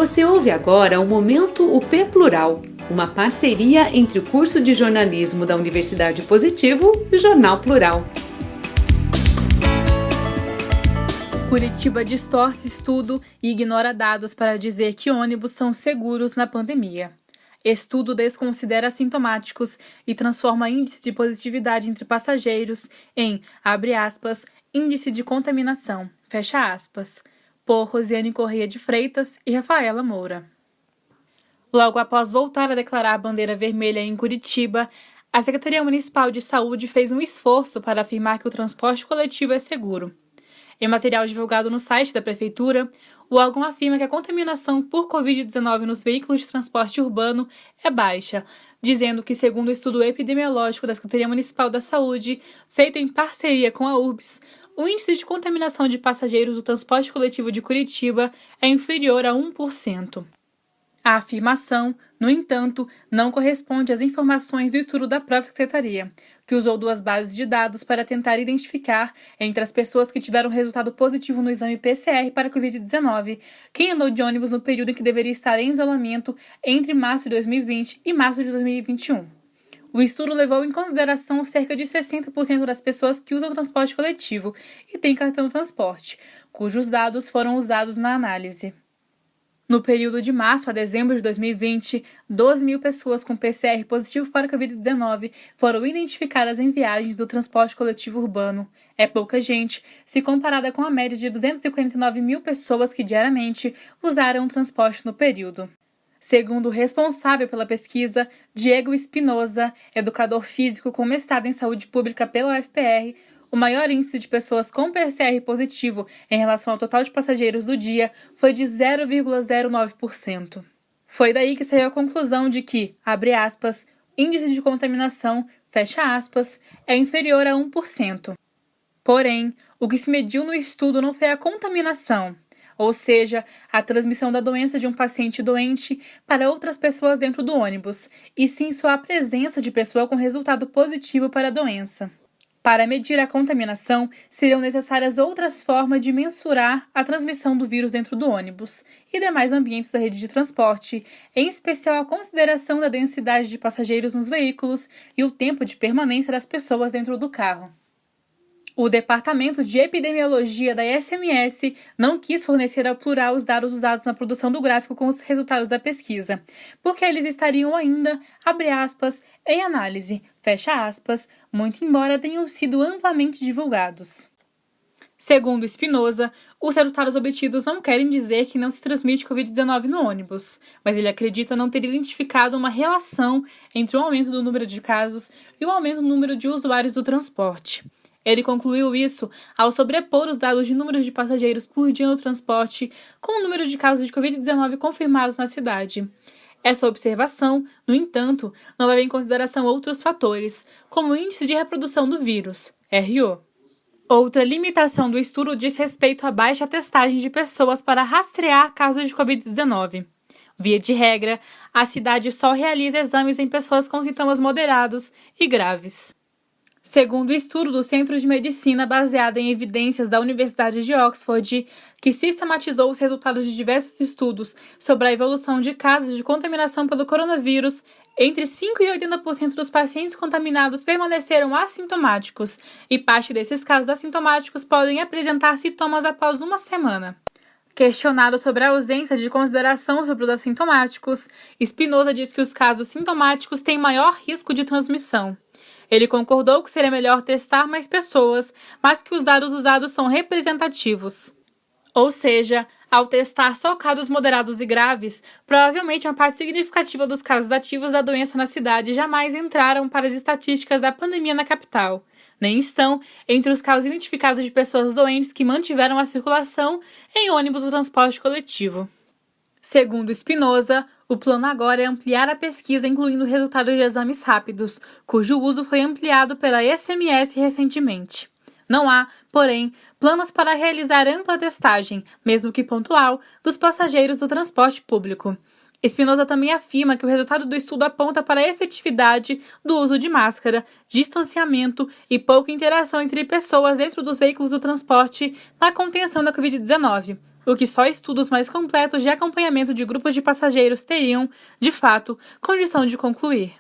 Você ouve agora o Momento UP Plural, uma parceria entre o curso de jornalismo da Universidade Positivo e o Jornal Plural. Curitiba distorce estudo e ignora dados para dizer que ônibus são seguros na pandemia. Estudo desconsidera assintomáticos e transforma índice de positividade entre passageiros em, abre aspas, índice de contaminação, fecha aspas, por Rosiane Corrêa de Freitas e Rafaela Moura. Logo após voltar a declarar a bandeira vermelha em Curitiba, a Secretaria Municipal de Saúde fez um esforço para afirmar que o transporte coletivo é seguro. Em material divulgado no site da Prefeitura, o órgão afirma que a contaminação por Covid-19 nos veículos de transporte urbano é baixa, dizendo que, segundo o estudo epidemiológico da Secretaria Municipal da Saúde, feito em parceria com a URBS, o índice de contaminação de passageiros do transporte coletivo de Curitiba é inferior a 1%. A afirmação, no entanto, não corresponde às informações do estudo da própria Secretaria, que usou duas bases de dados para tentar identificar, entre as pessoas que tiveram resultado positivo no exame PCR para Covid-19, quem andou de ônibus no período em que deveria estar em isolamento entre março de 2020 e março de 2021. O estudo levou em consideração cerca de 60% das pessoas que usam transporte coletivo e têm cartão de transporte, cujos dados foram usados na análise. No período de março a dezembro de 2020, 12 mil pessoas com PCR positivo para a Covid-19 foram identificadas em viagens do transporte coletivo urbano. É pouca gente, se comparada com a média de 249 mil pessoas que diariamente usaram o transporte no período. Segundo o responsável pela pesquisa, Diego Espinosa, educador físico com mestrado em saúde pública pela UFPR, o maior índice de pessoas com PCR positivo em relação ao total de passageiros do dia foi de 0,09%. Foi daí que saiu a conclusão de que, abre aspas, índice de contaminação, fecha aspas, é inferior a 1%. Porém, o que se mediu no estudo não foi a contaminação, ou seja, a transmissão da doença de um paciente doente para outras pessoas dentro do ônibus, e sim só a presença de pessoa com resultado positivo para a doença. Para medir a contaminação, seriam necessárias outras formas de mensurar a transmissão do vírus dentro do ônibus e demais ambientes da rede de transporte, em especial a consideração da densidade de passageiros nos veículos e o tempo de permanência das pessoas dentro do carro. O Departamento de Epidemiologia da SMS não quis fornecer ao Plural os dados usados na produção do gráfico com os resultados da pesquisa, porque eles estariam ainda, abre aspas, em análise, fecha aspas, muito embora tenham sido amplamente divulgados. Segundo Espinosa, os resultados obtidos não querem dizer que não se transmite Covid-19 no ônibus, mas ele acredita não ter identificado uma relação entre o aumento do número de casos e o aumento do número de usuários do transporte. Ele concluiu isso ao sobrepor os dados de número de passageiros por dia no transporte com o número de casos de Covid-19 confirmados na cidade. Essa observação, no entanto, não leva em consideração outros fatores, como o índice de reprodução do vírus, RO. Outra limitação do estudo diz respeito à baixa testagem de pessoas para rastrear casos de Covid-19. Via de regra, a cidade só realiza exames em pessoas com sintomas moderados e graves. Segundo o estudo do Centro de Medicina baseado em evidências da Universidade de Oxford, que sistematizou os resultados de diversos estudos sobre a evolução de casos de contaminação pelo coronavírus, entre 5% e 80% dos pacientes contaminados permaneceram assintomáticos, e parte desses casos assintomáticos podem apresentar sintomas após uma semana. Questionado sobre a ausência de consideração sobre os assintomáticos, Espinosa diz que os casos sintomáticos têm maior risco de transmissão. Ele concordou que seria melhor testar mais pessoas, mas que os dados usados são representativos. Ou seja, ao testar só casos moderados e graves, provavelmente uma parte significativa dos casos ativos da doença na cidade jamais entraram para as estatísticas da pandemia na capital, nem estão entre os casos identificados de pessoas doentes que mantiveram a circulação em ônibus do transporte coletivo. Segundo Espinosa, o plano agora é ampliar a pesquisa incluindo resultados de exames rápidos, cujo uso foi ampliado pela SMS recentemente. Não há, porém, planos para realizar ampla testagem, mesmo que pontual, dos passageiros do transporte público. Espinosa também afirma que o resultado do estudo aponta para a efetividade do uso de máscara, distanciamento e pouca interação entre pessoas dentro dos veículos do transporte na contenção da Covid-19, o que só estudos mais completos de acompanhamento de grupos de passageiros teriam, de fato, condição de concluir.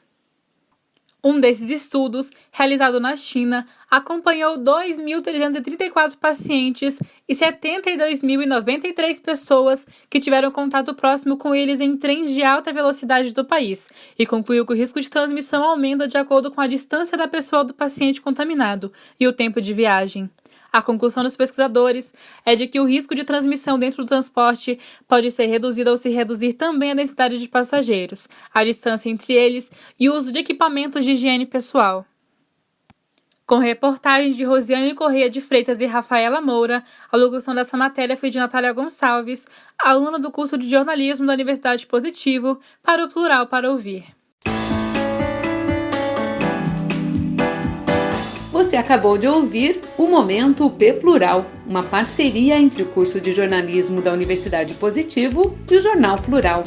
Um desses estudos, realizado na China, acompanhou 2.334 pacientes e 72.093 pessoas que tiveram contato próximo com eles em trens de alta velocidade do país e concluiu que o risco de transmissão aumenta de acordo com a distância da pessoa do paciente contaminado e o tempo de viagem. A conclusão dos pesquisadores é de que o risco de transmissão dentro do transporte pode ser reduzido ao se reduzir também a densidade de passageiros, a distância entre eles e o uso de equipamentos de higiene pessoal. Com reportagens de Rosiane Correia de Freitas e Rafaela Moura, a locução dessa matéria foi de Natália Gonçalves, aluna do curso de jornalismo da Universidade Positivo, para o Plural para Ouvir. Você acabou de ouvir o Momento UP Plural, uma parceria entre o curso de jornalismo da Universidade Positivo e o Jornal Plural.